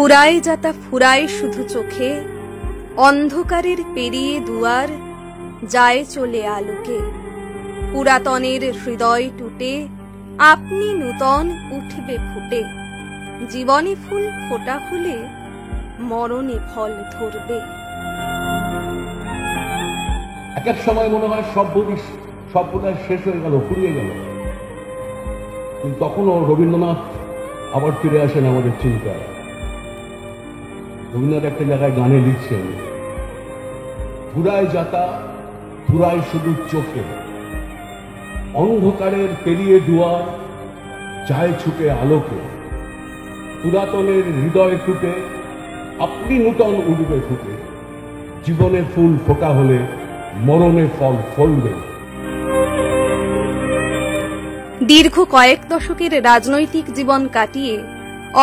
ফুরায় যাতা ফুরায় শুধু চোখে, অন্ধকারের পেরিয়ে দুয়ার যায় চলে আলোকে। পুরাতনের হৃদয় টুটে আপনি নূতন উঠবে ফুটে। জীবনে ফুল ফোটা হলে মরণে ফল ধরবে। এক এক সময় মনে হয় সব বোধহয় শেষ হয়ে গেল, ফুরিয়ে গেল, কিন্তু তখনও রবীন্দ্রনাথ আবার ফিরে আসেন আমাদের চিন্তায়। রবীন্দ্রনাথ একটা জায়গায় গানে লিখছেন, ফুরায় যাতা ফুরায় শুধু চোখে, অন্ধকারের পেরিয়ে দুয়ার যায় ছুটে আলোকে। পুরাতনের হৃদয় টুটে আপনি নূতন উঠবে ফুটে। জীবনে ফুল ফোটা হলে মরণে ফল ফলবে। দীর্ঘ কয়েক দশকের রাজনৈতিক জীবন কাটিয়ে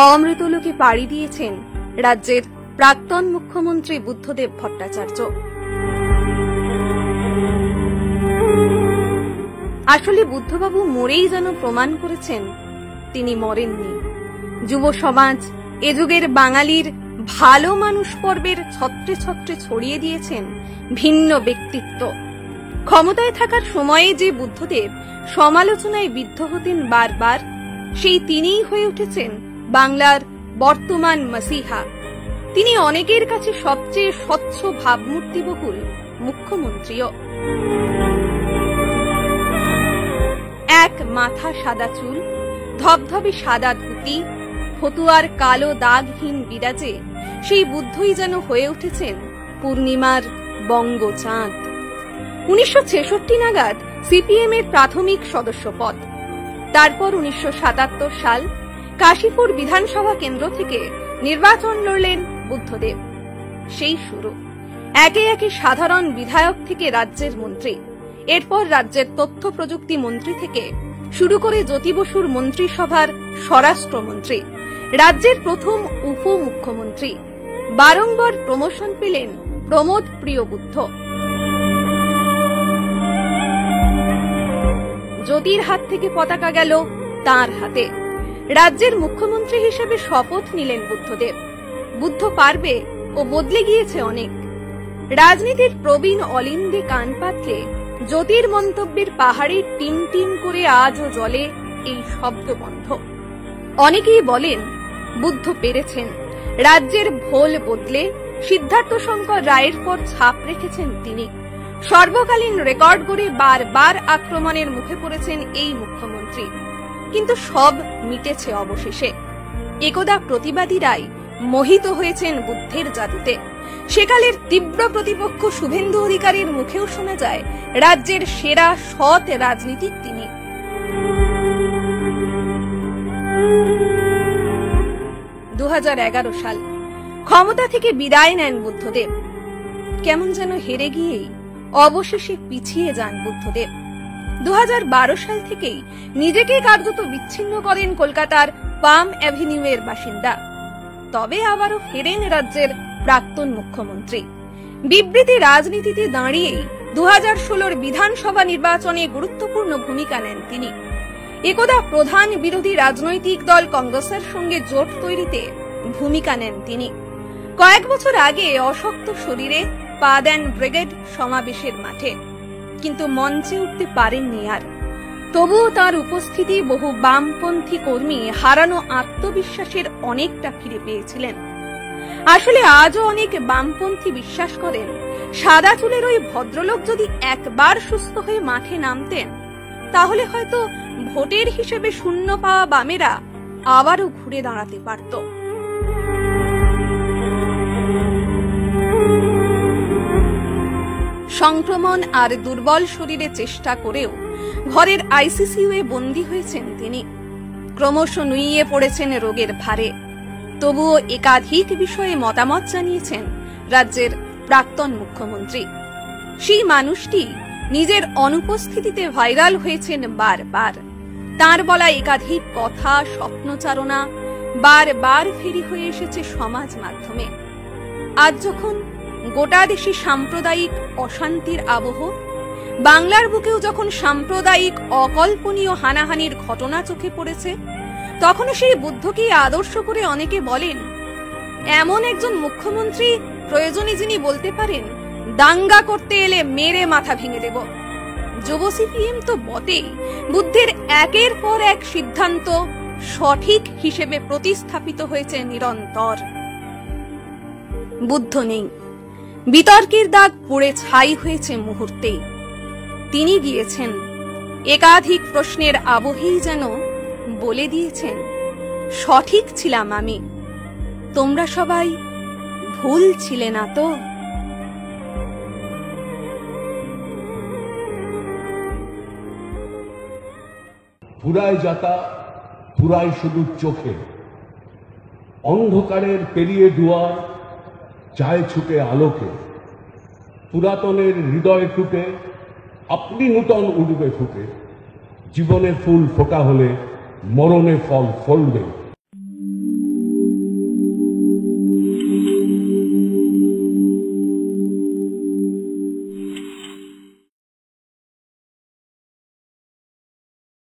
অমৃতলোকে পাড়ি দিয়েছেন রাজ্যের প্রাক্তন মুখ্যমন্ত্রী বুদ্ধদেব ভট্টাচার্য। আসলে বুদ্ধবাবু মরেই যেন প্রমাণ করেছেন তিনি মরেননি। যুব সমাজ এ যুগের বাঙালির ভালো মানুষ পর্বের ছত্রে ছত্রে ছড়িয়ে দিয়েছেন ভিন্ন ব্যক্তিত্ব। ক্ষমতায় থাকার সময়ে যে বুদ্ধদেব সমালোচনায় বিদ্ধ হতেন বারবার, সেই তিনিই হয়ে উঠেছেন বাংলার বর্তমান মাসিহা। তিনি অনেকের কাছে সবচেয়ে স্বচ্ছ ভাবমূর্তিবহুল মুখ্যমন্ত্রীও। এক মাথা সাদা চুল, ধবধবে সাদা ধুতি, ফতুয়ার কালো দাগহীন বিরাজে সেই বুদ্ধই যেন হয়ে উঠেছেন পূর্ণিমার বঙ্গচাঁদ। 1966 নাগাদ সিপিএম এর প্রাথমিক সদস্য পদ, তারপর 1977 সাল কাশীপুর বিধানসভা কেন্দ্র থেকে নির্বাচন লড়লেন বুদ্ধদেব। সেই শুরু। একে একে সাধারণ বিধায়ক থেকে রাজ্যের মন্ত্রী, এরপর রাজ্যের তথ্য প্রযুক্তি মন্ত্রী থেকে শুরু করে জ্যোতি বসুর মন্ত্রিসভার স্বরাষ্ট্রমন্ত্রী, রাজ্যের প্রথম উপমুখ্যমন্ত্রী। বারংবার প্রমোশন পেলেন প্রমোদ প্রিয় বুদ্ধ। জ্যোতির হাত থেকে পতাকা গেল তাঁর হাতে। রাজ্যের মুখ্যমন্ত্রী হিসেবে শপথ নিলেন বুদ্ধদেব। বুদ্ধ পারবে ও বদলে গিয়েছে অনেক। রাজনীতির প্রবীণ অলিন্দে কান পাতলে জ্যোতির মন্তব্যের পাহাড়ে টিম টিম করে আজও জ্বলে এই শব্দবন্ধ। অনেকেই বলেন বুদ্ধ পেরেছেন। রাজ্যের ভোল বদলে সিদ্ধার্থ শঙ্কর রায়ের পর ছাপ রেখেছেন তিনি। সর্বকালীন রেকর্ড গড়ে বারবার আক্রমণের মুখে পড়েছেন এই মুখ্যমন্ত্রী, কিন্তু সব মিটেছে অবশেষে। একদা প্রতিবাদীরাই মোহিত হয়েছেন বুদ্ধের জাদুতে। সেকালের তীব্র প্রতিপক্ষ শুভেন্দু অধিকারীর মুখেও শোনা যায় রাজ্যের সেরা সৎ রাজনীতিক তিনি। 2011 সাল ক্ষমতা থেকে বিদায় নেন বুদ্ধদেব। কেমন যেন হেরে গিয়েই অবশেষে পিছিয়ে যান বুদ্ধদেব। 2012 সাল থেকেই নিজেকে কার্যত বিচ্ছিন্ন করেন কলকাতার পাম অ্যাভিনিউ এর বাসিন্দা। তবে আবারও ফেরেন রাজ্যের প্রাক্তন মুখ্যমন্ত্রী। বিবৃতি রাজনীতিতে দাঁড়িয়েই 2016 বিধানসভা নির্বাচনে গুরুত্বপূর্ণ ভূমিকা নেন তিনি। একদা প্রধান বিরোধী রাজনৈতিক দল কংগ্রেসের সঙ্গে জোট তৈরিতে ভূমিকা নেন তিনি। কয়েক বছর আগে অশক্ত শরীরে পা দেন ব্রিগেড সমাবেশের মাঠে, কিন্তু মঞ্চে উঠতে পারেননি আর। তবুও তার উপস্থিতি বহু বামপন্থী কর্মী হারানো আত্মবিশ্বাসের অনেকটা ফিরে পেয়েছিলেন। আসলে আজও অনেক বামপন্থী বিশ্বাস করেন সাদা চুলের ওই ভদ্রলোক যদি একবার সুস্থ হয়ে মাঠে নামতেন, তাহলে হয়তো ভোটের হিসেবে শূন্য পাওয়া বামেরা আবারও ঘুরে দাঁড়াতে পারত। সংক্রমণ আর দুর্বল শরীরে চেষ্টা করেও ঘরের আইসিইউয়ে বন্দী হয়েছেন তিনি। ক্রমশ নুইয়ে পড়েছেন রোগের ভারে। তবুও একাধিক বিষয়ে মতামত জানিয়েছেন রাজ্যের প্রাক্তন মুখ্যমন্ত্রী। সেই মানুষটি নিজের অনুপস্থিতিতে ভাইরাল হয়েছেন বারবার। তাঁর বলা একাধিক কথা, স্বপ্নচারণা বারবার ফেরি হয়ে এসেছে সমাজ মাধ্যমে। আজ যখন গোটা দেশে সাম্প্রদায়িক অশান্তির আবহ, বাংলার বুকেও যখন সাম্প্রদায়িক অকল্পনীয় হানাহানির ঘটনা চোখে পড়েছে, তখন সেই বুদ্ধকেই আদর্শ করে অনেকে বলেন এমন একজন মুখ্যমন্ত্রী প্রয়োজনে যিনি বলতে পারেন, দাঙ্গা করতে এলে মেরে মাথা ভেঙে দেব। যুব সিপিএম তো বটেই, বুদ্ধের একের পর এক সিদ্ধান্ত সঠিক হিসেবে প্রতিস্থাপিত হয়েছে নিরন্তর। বুদ্ধ নেই, বিতর্কের দাগ পুড়ে ছাই হয়েছে মুহূর্তেই। তিনি গিয়েছেন, একাধিক প্রশ্নের আবহেই যেন বলে দিয়েছেন, সঠিক ছিলাম আমি, তোমরা সবাই ভুল ছিলে না তো। পুরায় যাতা পুরাই শুধু চোখে, অন্ধকারের পেরিয়ে দুয়ার চায় ছুটে আলোকে, পুরাতনের হৃদয় টুকে আপনি নূতন উঠবে ফুটে, জীবনের ফুল ফোটা হলে মরণে ফল ফলবে।